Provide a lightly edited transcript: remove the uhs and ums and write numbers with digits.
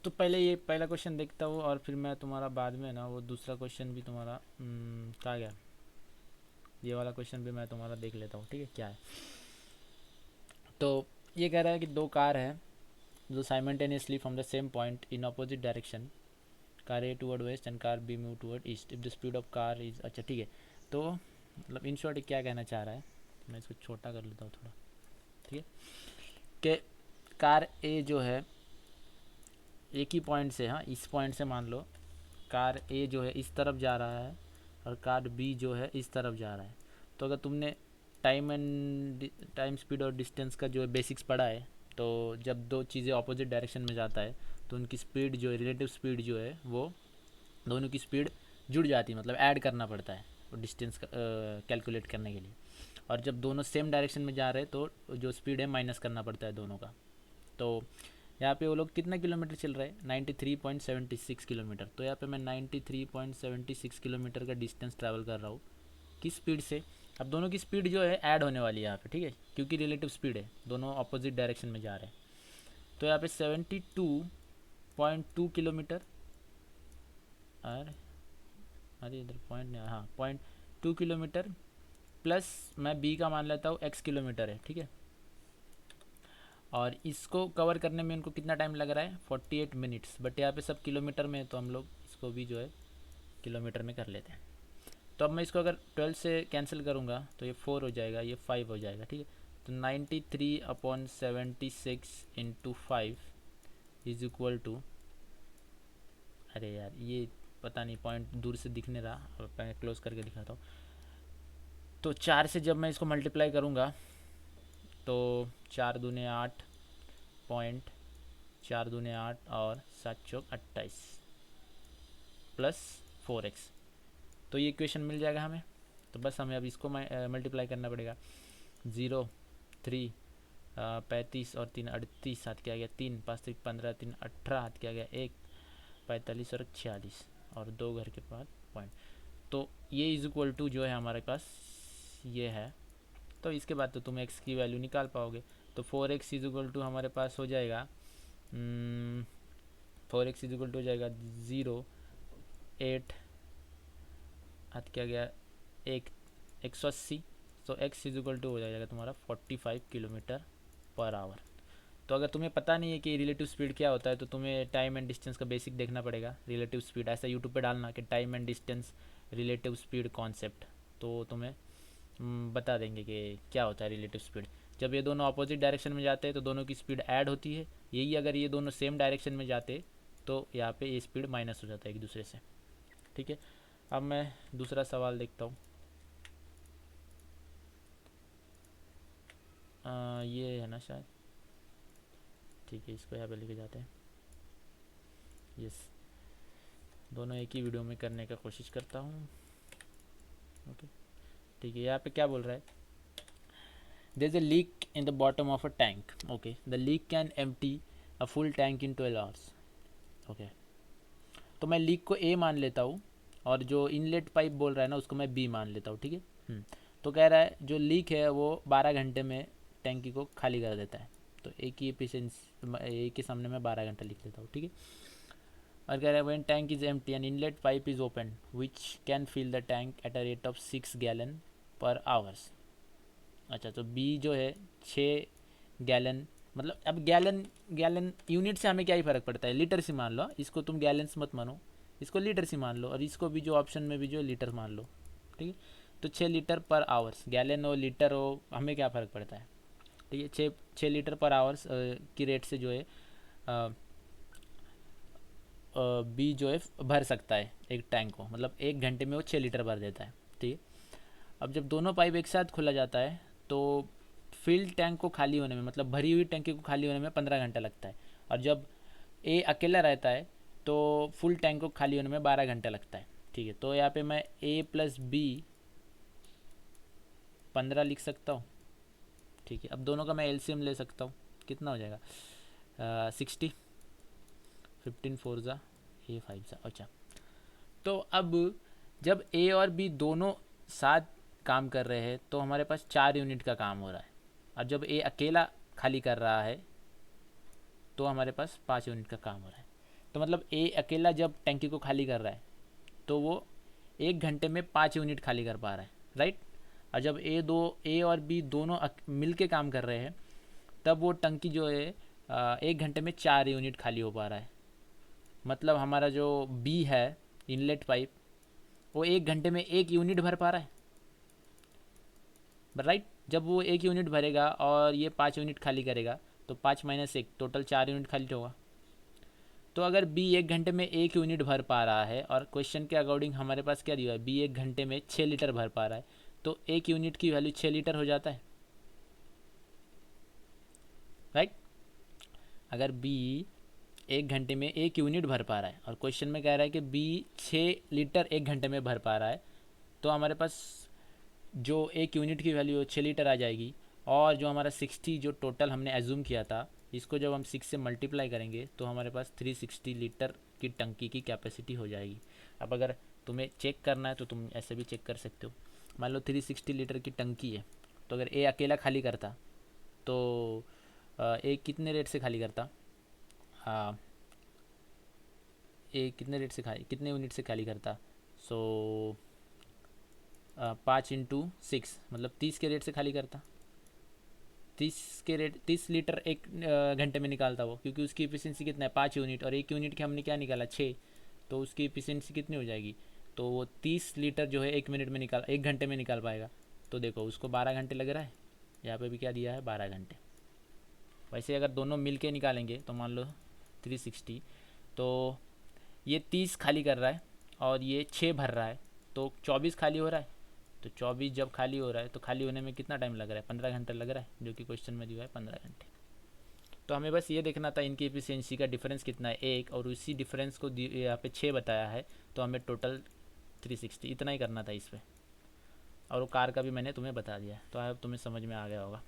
तो पहले ये पहला क्वेश्चन देखता हूँ और फिर मैं तुम्हारा बाद में ना वो दूसरा क्वेश्चन भी तुम्हारा कहाँ गया, ये वाला क्वेश्चन भी मैं तुम्हारा देख लेता हूँ, ठीक है क्या है। तो ये कह रहा है कि दो कार हैं जो simultaneously from the same point in opposite direction, car A toward west and car B move toward east if the speed of car is, अच्छा ठीक है। तो मतलब इन शॉर्ट क्या कहना चाह रहा है, मैं इसको छोटा कर लेता हूँ थोड़ा, ठीक है। कि कार ए जो है एक ही पॉइंट से, हाँ इस पॉइंट से मान लो कार ए जो है इस तरफ जा रहा है और कार बी जो है इस तरफ जा रहा है। तो अगर तुमने टाइम स्पीड और डिस्टेंस का जो है बेसिक्स पढ़ा है, तो जब दो चीज़ें ऑपोजिट डायरेक्शन में जाता है तो उनकी स्पीड जो है, रिलेटिव स्पीड जो है वो दोनों की स्पीड जुड़ जाती है, मतलब ऐड करना पड़ता है वो डिस्टेंस कैलकुलेट करने के लिए। और जब दोनों सेम डायरेक्शन में जा रहे हैं तो जो स्पीड है माइनस करना पड़ता है दोनों का। तो यहाँ पे वो लोग कितना किलोमीटर चल रहे हैं, 93.76 किलोमीटर। तो यहाँ पे मैं 93.76 किलोमीटर का डिस्टेंस ट्रैवल कर रहा हूँ, किस स्पीड से। अब दोनों की स्पीड जो है ऐड होने वाली है यहाँ पे, ठीक है, क्योंकि रिलेटिव स्पीड है, दोनों अपोजिट डायरेक्शन में जा रहे हैं। तो यहाँ पे 72.2 किलोमीटर, और अरे इधर पॉइंट नहीं, हाँ 0.2 किलोमीटर प्लस मैं बी का मान लेता हूँ एक्स किलोमीटर है, ठीक है। और इसको कवर करने में उनको कितना टाइम लग रहा है, 48 मिनट्स। बट यहाँ पे सब किलोमीटर में है तो हम लोग इसको भी जो है किलोमीटर में कर लेते हैं। तो अब मैं इसको अगर 12 से कैंसिल करूँगा तो ये 4 हो जाएगा, ये 5 हो जाएगा, ठीक है। तो 93/76 इंटू 5 इज इक्वल टू, अरे यार ये पता नहीं पॉइंट दूर से दिख नहीं रहा, अब मैं क्लोज करके दिखाता हूँ। तो 4 से जब मैं इसको मल्टीप्लाई करूँगा तो 4 दूने 8 पॉइंट, 4 दूने 8 और 7 चौक 28 प्लस 4x। तो ये इक्वेशन मिल जाएगा हमें। तो बस हमें अब इसको मल्टीप्लाई करना पड़ेगा। 0 3 35 और 3 38, हाथ क्या गया 3, 5 3 15, 3 18, हाथ क्या गया 1, 45 और 46 और 2 घर के बाद पॉइंट। तो ये इज इक्वल टू जो है हमारे पास ये है। तो इसके बाद तो तुम x की वैल्यू निकाल पाओगे। तो 4x इज इक्वल टू हमारे पास हो जाएगा 4x इज इक्वल टू हो जाएगा 0 8, हाथ क्या गया 1, 180। तो x इज इक्वल टू हो जाएगा तुम्हारा 45 किलोमीटर पर आवर। तो अगर तुम्हें पता नहीं है कि रिलेटिव स्पीड क्या होता है तो तुम्हें टाइम एंड डिस्टेंस का बेसिक देखना पड़ेगा। रिलेटिव स्पीड ऐसा यूट्यूब पे डालना कि time and distance relative speed concept, तो तुम्हें बता देंगे कि क्या होता है रिलेटिव स्पीड। जब ये दोनों अपोजिट डायरेक्शन में जाते हैं तो दोनों की स्पीड ऐड होती है, यही अगर ये दोनों सेम डायरेक्शन में जाते तो यहाँ पे ये स्पीड माइनस हो जाता है एक दूसरे से, ठीक है। अब मैं दूसरा सवाल देखता हूँ। ये है ना शायद, ठीक है, इसको यहाँ पे लेके जाते हैं। यस, दोनों एक ही वीडियो में करने का कोशिश करता हूँ। ओके ठीक है, यहाँ पे क्या बोल रहा है, there is a leak in the bottom of a tank. Okay, the leak can empty a full tank in 12 hours. Okay, तो मैं लीक को ए मान लेता हूँ और जो इनलेट पाइप बोल रहा है ना उसको मैं बी मान लेता हूँ, ठीक है। तो कह रहा है जो लीक है वो 12 घंटे में टैंकी को खाली कर देता है। तो एक ही एफिशिएंसी, एक के सामने मैं 12 घंटा लिख लेता हूँ, ठीक है। और कह रहा है when tank is empty and inlet pipe is open which can fill the tank at a rate of 6 gallon per hours. अच्छा, तो बी जो है 6 गैलन, मतलब अब गैलन गैलन यूनिट से हमें क्या ही फ़र्क पड़ता है, लीटर से मान लो इसको, तुम गैलन्स मत मानो, इसको लीटर से मान लो और इसको भी जो ऑप्शन में भी जो लीटर मान लो, ठीक है। तो 6 लीटर पर आवर्स, गैलन हो लीटर हो हमें क्या फ़र्क पड़ता है, ठीक है। 6 लीटर पर आवर्स की रेट से जो है बी जो है भर सकता है एक टैंक को, मतलब 1 घंटे में वो 6 लीटर भर देता है, ठीक है। अब जब दोनों पाइप एक साथ खुला जाता है तो फिल्ड टैंक को खाली होने में, मतलब भरी हुई टैंकी को खाली होने में 15 घंटा लगता है। और जब ए अकेला रहता है तो फुल टैंक को खाली होने में 12 घंटा लगता है, ठीक है। तो यहाँ पे मैं ए प्लस बी 15 लिख सकता हूँ, ठीक है। अब दोनों का मैं एलसीएम ले सकता हूँ, कितना हो जाएगा 60, 15 4 ज़ा ए 5 ज़ा। अच्छा, तो अब जब ए और बी दोनों साथ काम कर रहे हैं तो हमारे पास 4 यूनिट का काम हो रहा है। और जब ए अकेला खाली कर रहा है तो हमारे पास 5 यूनिट का काम हो रहा है। तो मतलब ए अकेला जब टंकी को खाली कर रहा है तो वो 1 घंटे में 5 यूनिट खाली कर पा रहा है, राइट। और जब ए और बी दोनों मिल के काम कर रहे हैं तब वो टंकी जो है 1 घंटे में 4 यूनिट खाली हो पा रहा है। मतलब हमारा जो बी है इनलेट पाइप, वो 1 घंटे में 1 यूनिट भर पा रहा है, राइट। जब वो 1 यूनिट भरेगा और ये 5 यूनिट खाली करेगा तो 5 - 1 टोटल 4 यूनिट खाली होगा। तो अगर बी 1 घंटे में 1 यूनिट भर पा रहा है और क्वेश्चन के अकॉर्डिंग हमारे पास क्या दिया है, बी 1 घंटे में 6 लीटर भर पा रहा है, तो 1 यूनिट की वैल्यू 6 लीटर हो जाता है, राइट। अगर बी 1 घंटे में 1 यूनिट भर पा रहा है और क्वेश्चन में कह रहा है कि बी 6 लीटर 1 घंटे में भर पा रहा है, तो हमारे पास जो 1 यूनिट की वैल्यू 6 लीटर आ जाएगी। और जो हमारा 60 जो टोटल हमने एज्यूम किया था, इसको जब हम 6 से मल्टीप्लाई करेंगे तो हमारे पास 360 लीटर की टंकी की कैपेसिटी हो जाएगी। अब अगर तुम्हें चेक करना है तो तुम ऐसे भी चेक कर सकते हो। मान लो 360 लीटर की टंकी है, तो अगर ए अकेला खाली करता तो ए कितने रेट से खाली करता, हाँ, ए कितने रेट से खाली, कितने यूनिट से खाली करता, सो 5 × 6 मतलब 30 के रेट से खाली करता। 30 लीटर 1 घंटे में निकालता वो, क्योंकि उसकी इफिशियंसी कितना है 5 यूनिट, और 1 यूनिट की हमने क्या निकाला 6, तो उसकी इफिशियंसी कितनी हो जाएगी, तो वो 30 लीटर जो है 1 मिनट में निकाल 1 घंटे में निकाल पाएगा। तो देखो उसको 12 घंटे लग रहा है, यहाँ पे भी क्या दिया है 12 घंटे। वैसे अगर दोनों मिल के निकालेंगे तो मान लो 360, तो ये 30 खाली कर रहा है और ये 6 भर रहा है, तो 24 खाली हो रहा है। तो 24 जब खाली हो रहा है तो खाली होने में कितना टाइम लग रहा है, 15 घंटे लग रहा है, जो कि क्वेश्चन में दिया है 15 घंटे। तो हमें बस ये देखना था इनकी एफिशिएंसी का डिफरेंस कितना है 1, और उसी डिफरेंस को यहाँ पे 6 बताया है, तो हमें टोटल 360 इतना ही करना था इस पर। और वो कार का भी मैंने तुम्हें बता दिया है, तो अब तुम्हें समझ में आ गया होगा।